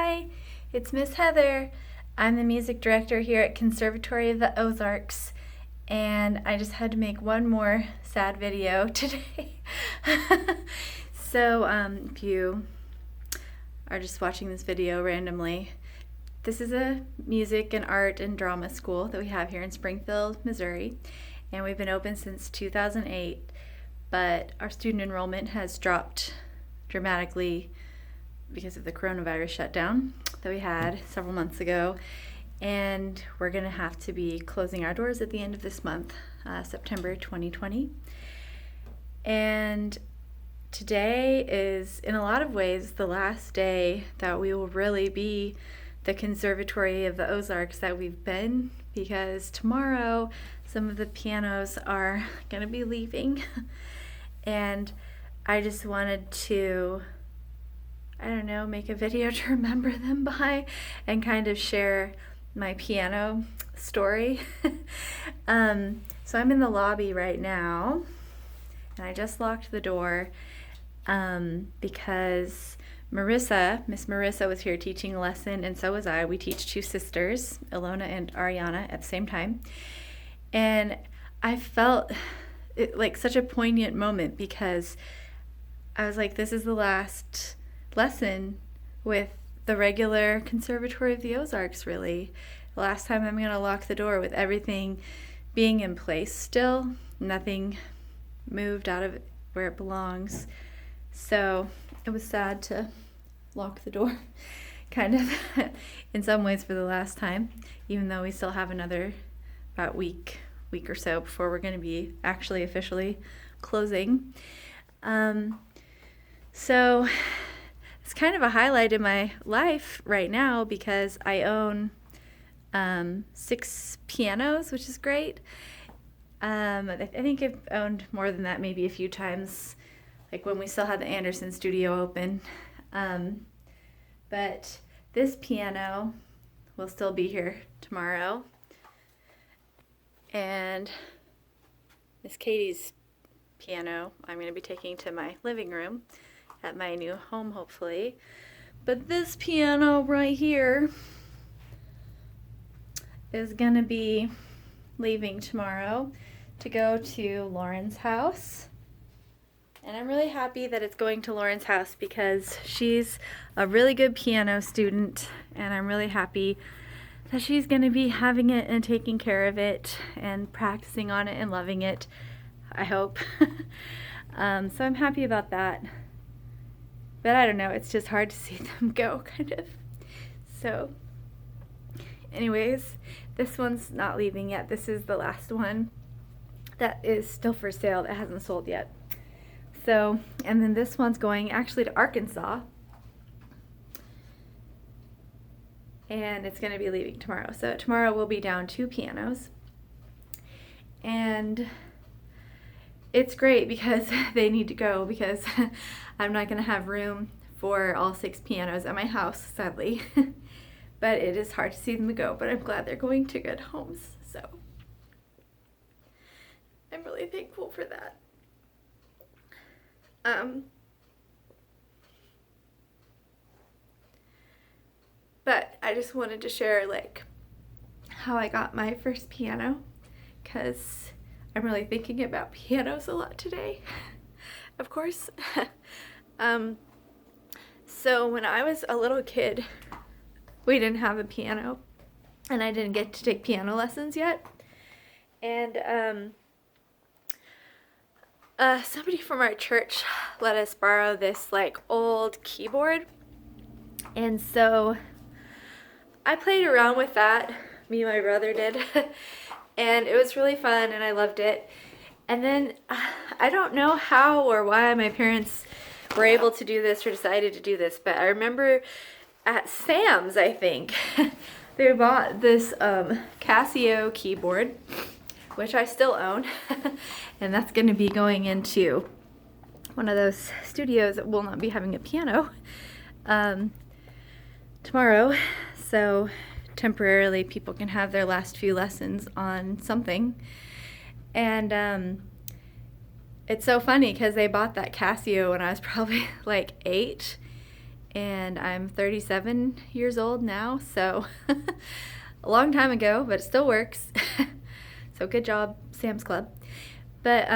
Hi, it's Miss Heather. I'm the music director here at Conservatory of the Ozarks, and I just had to make one more sad video today. So if you are just watching this video randomly, this is a music and art and drama school that we have here in Springfield, Missouri, and we've been open since 2008, but our student enrollment has dropped dramatically because of the coronavirus shutdown that we had several months ago, and we're going to have to be closing our doors at the end of this month, September 2020. And today is, in a lot of ways, the last day that we will really be the Conservatory of the Ozarks that we've been, because tomorrow some of the pianos are going to be leaving. And I just wanted to, make a video to remember them by and kind of share my piano story. So I'm in the lobby right now, and I just locked the door because Miss Marissa was here teaching a lesson, and so was I. We teach two sisters, Ilona and Ariana, at the same time. And I felt it like such a poignant moment because I was like, this is the last lesson with the regular Conservatory of the Ozarks, really. The last time I'm going to lock the door with everything being in place still, nothing moved out of where it belongs. So it was sad to lock the door, kind of, in some ways for the last time, even though we still have another about week or so before we're going to be actually officially closing. So it's kind of a highlight in my life right now because I own 6 pianos, which is great. I think I've owned more than that, maybe a few times, like when we still had the Anderson studio open. But this piano will still be here tomorrow. And Miss Katie's piano I'm going to be taking to my living room at my new home, hopefully. But this piano right here is going to be leaving tomorrow to go to Lauren's house. And I'm really happy that it's going to Lauren's house because she's a really good piano student, and I'm really happy that she's going to be having it and taking care of it and practicing on it and loving it, I hope. So I'm happy about that. But I don't know, it's just hard to see them go, kind of. So anyways, this one's not leaving yet. This is the last one that is still for sale that hasn't sold yet. So, and then this one's going actually to Arkansas, and it's going to be leaving tomorrow. So tomorrow we'll be down 2 pianos, and it's great because they need to go because I'm not going to have room for all 6 pianos at my house, sadly. But it is hard to see them go, but I'm glad they're going to good homes. So I'm really thankful for that. But I just wanted to share how I got my first piano, because I'm really thinking about pianos a lot today, of course. So when I was a little kid, we didn't have a piano, and I didn't get to take piano lessons yet. And somebody from our church let us borrow this old keyboard, and so I played around with that. Me and my brother did. And it was really fun, and I loved it. And then I don't know how or why my parents were able to do this or decided to do this, but I remember at Sam's, I think, they bought this Casio keyboard, which I still own, and that's going to be going into one of those studios that will not be having a piano tomorrow. So temporarily people can have their last few lessons on something. And it's so funny because they bought that Casio when I was probably 8, and I'm 37 years old now, so a long time ago, but it still works. So good job, Sam's Club. But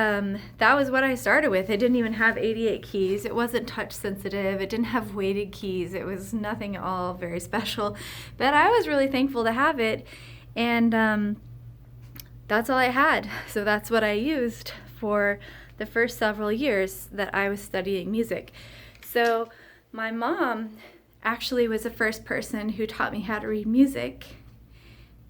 that was what I started with. It didn't even have 88 keys. It wasn't touch sensitive. It didn't have weighted keys. It was nothing at all very special. But I was really thankful to have it. And that's all I had. So that's what I used for the first several years that I was studying music. So my mom actually was the first person who taught me how to read music.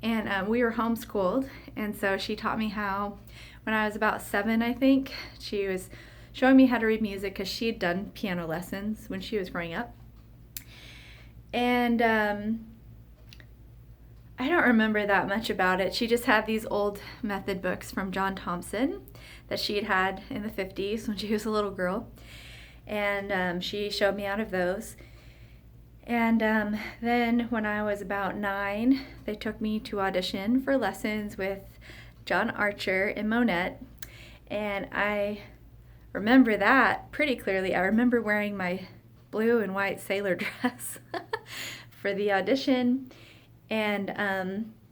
And we were homeschooled. And so she taught me how, when I was about 7, I think, she was showing me how to read music because she had done piano lessons when she was growing up. And I don't remember that much about it. She just had these old method books from John Thompson that she had in the 50s when she was a little girl. And she showed me out of those. And then when I was about 9, they took me to audition for lessons with John Archer in Monette. And I remember that pretty clearly. I remember wearing my blue and white sailor dress for the audition. And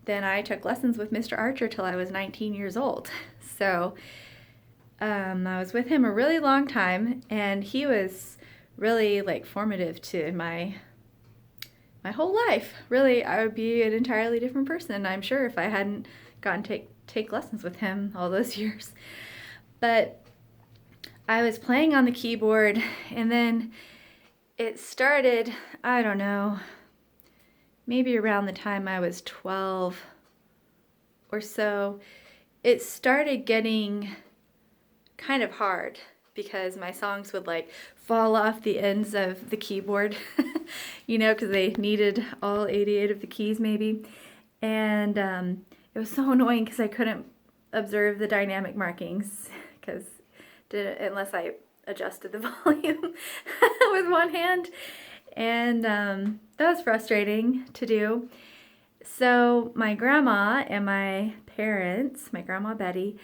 then I took lessons with Mr. Archer till I was 19 years old. So I was with him a really long time, and he was really like formative to my whole life. Really, I would be an entirely different person, I'm sure, if I hadn't gotten to take lessons with him all those years. But I was playing on the keyboard, and then it started, I don't know, maybe around the time I was 12 or so, it started getting kind of hard because my songs would like fall off the ends of the keyboard, because they needed all 88 of the keys maybe. And it was so annoying because I couldn't observe the dynamic markings unless I adjusted the volume with one hand. And that was frustrating to do. So my grandma and my parents, my grandma Betty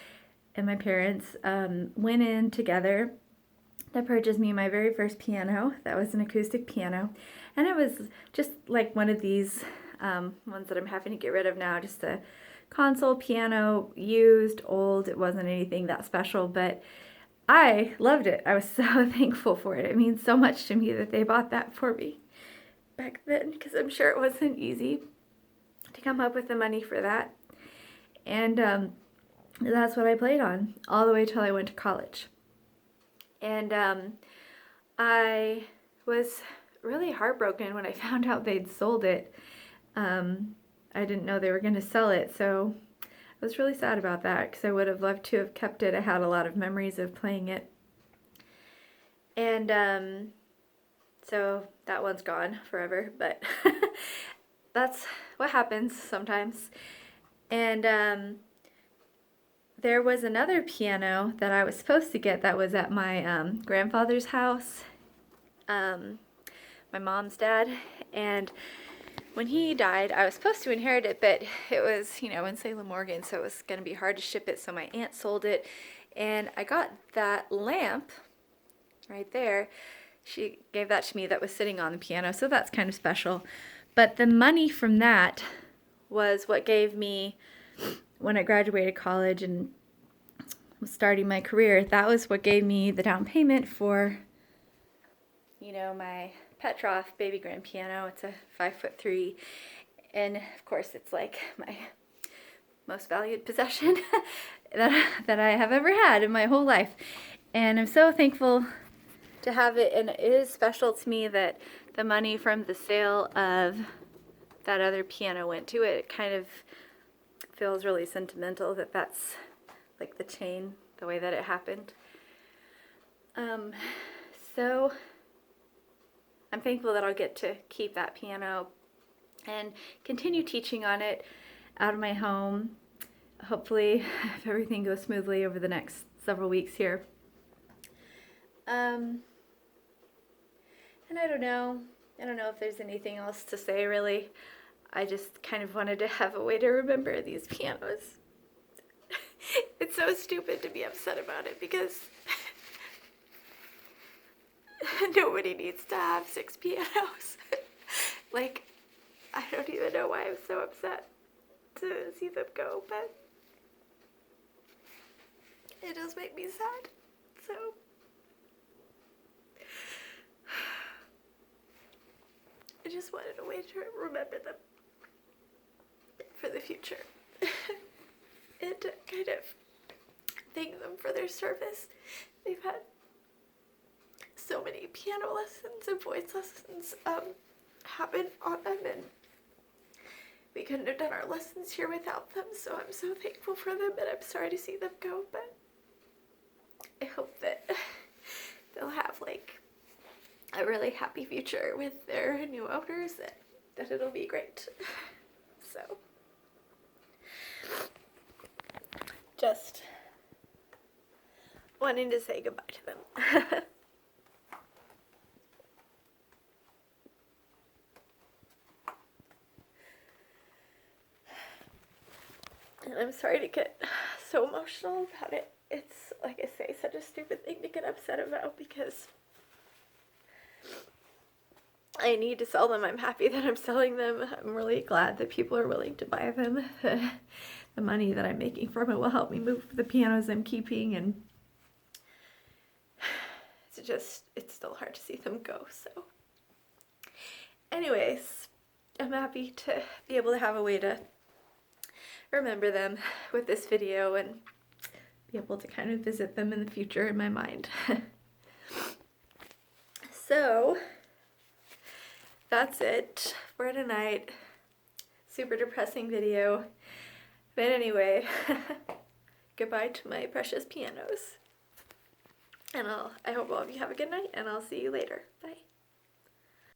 and my parents, went in together to purchase me my very first piano. That was an acoustic piano. And it was just like one of these ones that I'm having to get rid of now, just a console piano, used, old. It wasn't anything that special, but I loved it. I was so thankful for it. It means so much to me that they bought that for me back then, because I'm sure it wasn't easy to come up with the money for that. And that's what I played on all the way till I went to college. And I was really heartbroken when I found out they'd sold it. I didn't know they were going to sell it, so I was really sad about that because I would have loved to have kept it. I had a lot of memories of playing it. And so that one's gone forever, but that's what happens sometimes. And there was another piano that I was supposed to get that was at my grandfather's house, my mom's dad, and when he died, I was supposed to inherit it, but it was, in Salem, Oregon, so it was going to be hard to ship it, so my aunt sold it, and I got that lamp right there. She gave that to me that was sitting on the piano, so that's kind of special. But the money from that was what gave me, when I graduated college and was starting my career, that was what gave me the down payment for, my Petroff baby grand piano. It's a 5'3", and of course it's like my most valued possession that I have ever had in my whole life. And I'm so thankful to have it, and it is special to me that the money from the sale of that other piano went to it. It kind of feels really sentimental that that's like the chain, the way that it happened. So I'm thankful that I'll get to keep that piano and continue teaching on it out of my home. Hopefully, if everything goes smoothly over the next several weeks here. And I don't know if there's anything else to say, really. I just kind of wanted to have a way to remember these pianos. It's so stupid to be upset about it because Nobody needs to have 6 pianos. Like, I don't even know why I'm so upset to see them go, but it does make me sad. So I just wanted a way to remember them for the future and to kind of thank them for their service. They've had so many piano lessons and voice lessons happen on them, and we couldn't have done our lessons here without them, so I'm so thankful for them, and I'm sorry to see them go, but I hope that they'll have like a really happy future with their new owners, and that it'll be great. So just wanting to say goodbye to them. And I'm sorry to get so emotional about it. It's, like I say, such a stupid thing to get upset about because I need to sell them. I'm happy that I'm selling them. I'm really glad that people are willing to buy them. The money that I'm making from it will help me move the pianos I'm keeping, and it's still hard to see them go. So anyways, I'm happy to be able to have a way to remember them with this video and be able to kind of visit them in the future in my mind. So that's it for tonight. Super depressing video. But anyway, goodbye to my precious pianos. And I hope all of you have a good night, and I'll see you later. Bye.